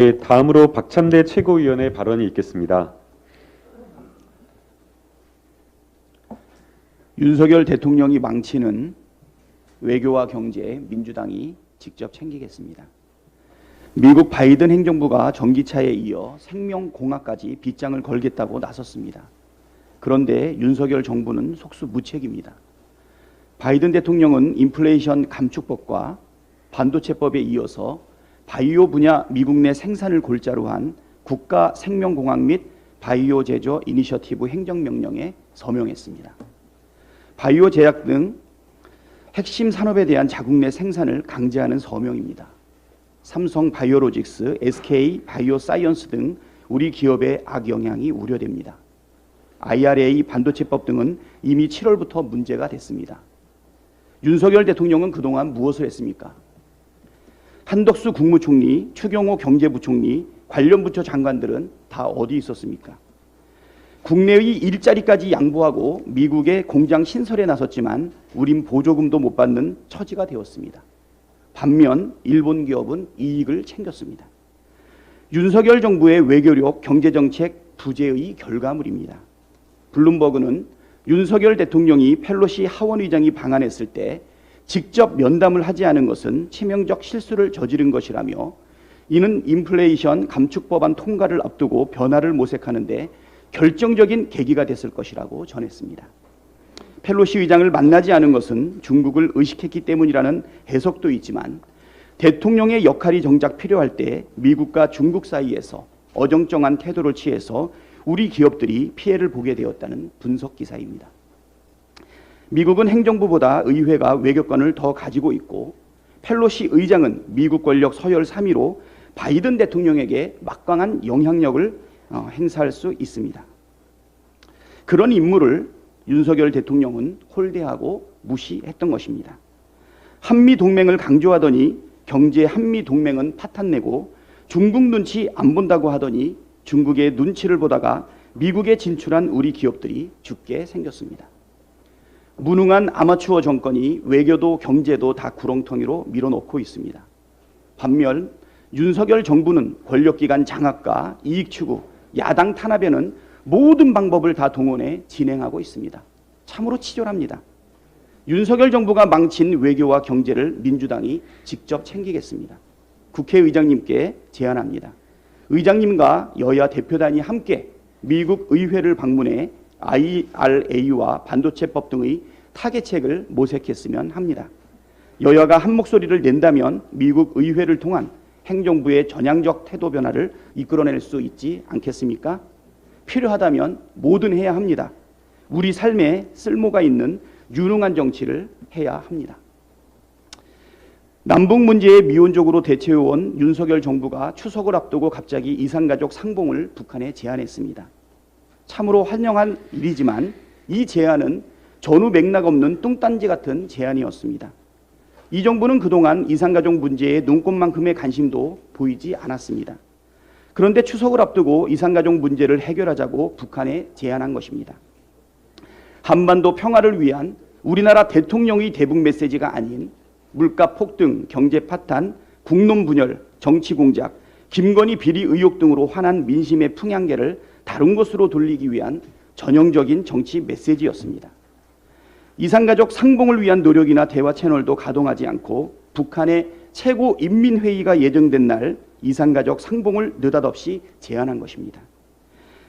네, 다음으로 박찬대 최고위원의 발언이 있겠습니다. 윤석열 대통령이 망치는 외교와 경제 민주당이 직접 챙기겠습니다. 미국 바이든 행정부가 전기차에 이어 생명공학까지 빗장을 걸겠다고 나섰습니다. 그런데 윤석열 정부는 속수무책입니다. 바이든 대통령은 인플레이션 감축법과 반도체법에 이어서 바이오 분야 미국 내 생산을 골자로 한 국가 생명공학 및 바이오 제조 이니셔티브 행정명령에 서명했습니다. 바이오 제약 등 핵심 산업에 대한 자국 내 생산을 강제하는 서명입니다. 삼성 바이오로직스, SK 바이오사이언스 등 우리 기업의 악영향이 우려됩니다. IRA 반도체법 등은 이미 7월부터 문제가 됐습니다. 윤석열 대통령은 그동안 무엇을 했습니까? 한덕수 국무총리, 추경호 경제부총리, 관련 부처 장관들은 다 어디 있었습니까? 국내의 일자리까지 양보하고 미국의 공장 신설에 나섰지만 우린 보조금도 못 받는 처지가 되었습니다. 반면 일본 기업은 이익을 챙겼습니다. 윤석열 정부의 외교력, 경제정책 부재의 결과물입니다. 블룸버그는 윤석열 대통령이 펠로시 하원의장이 방한했을 때 직접 면담을 하지 않은 것은 치명적 실수를 저지른 것이라며 이는 인플레이션 감축법안 통과를 앞두고 변화를 모색하는데 결정적인 계기가 됐을 것이라고 전했습니다. 펠로시 의장을 만나지 않은 것은 중국을 의식했기 때문이라는 해석도 있지만 대통령의 역할이 정작 필요할 때 미국과 중국 사이에서 어정쩡한 태도를 취해서 우리 기업들이 피해를 보게 되었다는 분석 기사입니다. 미국은 행정부보다 의회가 외교권을 더 가지고 있고 펠로시 의장은 미국 권력 서열 3위로 바이든 대통령에게 막강한 영향력을 행사할 수 있습니다. 그런 인물을 윤석열 대통령은 홀대하고 무시했던 것입니다. 한미동맹을 강조하더니 경제 한미동맹은 파탄내고 중국 눈치 안 본다고 하더니 중국의 눈치를 보다가 미국에 진출한 우리 기업들이 죽게 생겼습니다. 무능한 아마추어 정권이 외교도 경제도 다 구렁텅이로 밀어넣고 있습니다. 반면 윤석열 정부는 권력기관 장악과 이익 추구, 야당 탄압에는 모든 방법을 다 동원해 진행하고 있습니다. 참으로 치졸합니다. 윤석열 정부가 망친 외교와 경제를 민주당이 직접 챙기겠습니다. 국회의장님께 제안합니다. 의장님과 여야 대표단이 함께 미국 의회를 방문해 IRA와 반도체법 등의 타개책을 모색했으면 합니다. 여야가 한 목소리를 낸다면 미국 의회를 통한 행정부의 전향적 태도 변화를 이끌어낼 수 있지 않겠습니까? 필요하다면 뭐든 해야 합니다. 우리 삶에 쓸모가 있는 유능한 정치를 해야 합니다. 남북 문제에 미온적으로 대처해온 윤석열 정부가 추석을 앞두고 갑자기 이산가족 상봉을 북한에 제안했습니다. 참으로 환영한 일이지만 이 제안은 전후 맥락 없는 뚱딴지 같은 제안이었습니다. 이 정부는 그동안 이산가족 문제에 눈꽃만큼의 관심도 보이지 않았습니다. 그런데 추석을 앞두고 이산가족 문제를 해결하자고 북한에 제안한 것입니다. 한반도 평화를 위한 우리나라 대통령의 대북 메시지가 아닌 물가 폭등, 경제 파탄, 국론 분열, 정치 공작, 김건희 비리 의혹 등으로 화난 민심의 풍향계를 다른 곳으로 돌리기 위한 전형적인 정치 메시지였습니다. 이산가족 상봉을 위한 노력이나 대화 채널도 가동하지 않고 북한의 최고인민회의가 예정된 날 이산가족 상봉을 느닷없이 제안한 것입니다.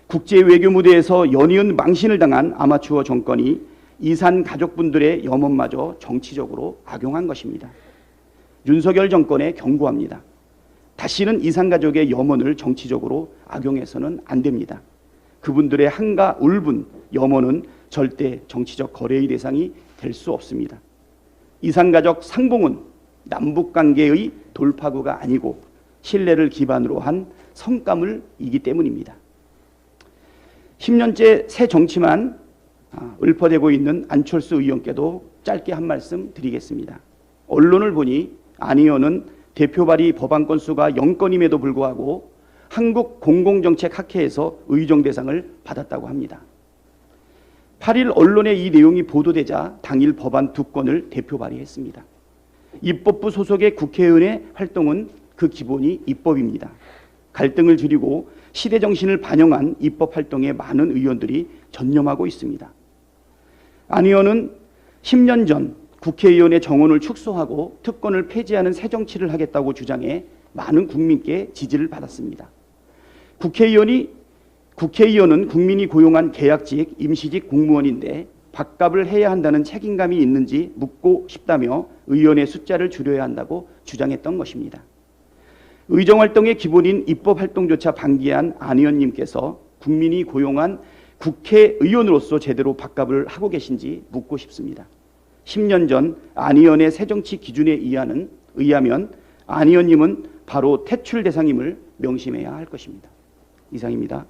국제 외교 무대에서 연이은 망신을 당한 아마추어 정권이 이산 가족분들의 염원마저 정치적으로 악용한 것입니다. 윤석열 정권에 경고합니다. 다시는 이산 가족의 염원을 정치적으로 악용해서는 안 됩니다. 그분들의 한가 울분, 염원은 절대 정치적 거래의 대상이 될 수 없습니다. 이산 가족 상봉은 남북 관계의 돌파구가 아니고 신뢰를 기반으로 한 성과물이기 때문입니다. 10년째 새 정치만 읊어대고 있는 안철수 의원께도 짧게 한 말씀 드리겠습니다. 언론을 보니 안 의원은 대표 발의 법안 건수가 0건임에도 불구하고 한국 공공정책학회에서 의정 대상을 받았다고 합니다. 8일 언론에 이 내용이 보도되자 당일 법안 2건을 대표 발의했습니다. 입법부 소속의 국회의원의 활동은 그 기본이 입법입니다. 갈등을 줄이고 시대 정신을 반영한 입법 활동에 많은 의원들이 전념하고 있습니다. 안 의원은 10년 전 국회의원의 정원을 축소하고 특권을 폐지하는 새 정치를 하겠다고 주장해 많은 국민께 지지를 받았습니다. 국회의원은 국민이 고용한 계약직, 임시직 공무원인데 밥값을 해야 한다는 책임감이 있는지 묻고 싶다며 의원의 숫자를 줄여야 한다고 주장했던 것입니다. 의정활동의 기본인 입법활동조차 방기한 안 의원님께서 국민이 고용한 국회의원으로서 제대로 밥값을 하고 계신지 묻고 싶습니다. 10년 전 안 의원의 새정치 기준에 의하면 안 의원님은 바로 퇴출 대상임을 명심해야 할 것입니다. 이상입니다.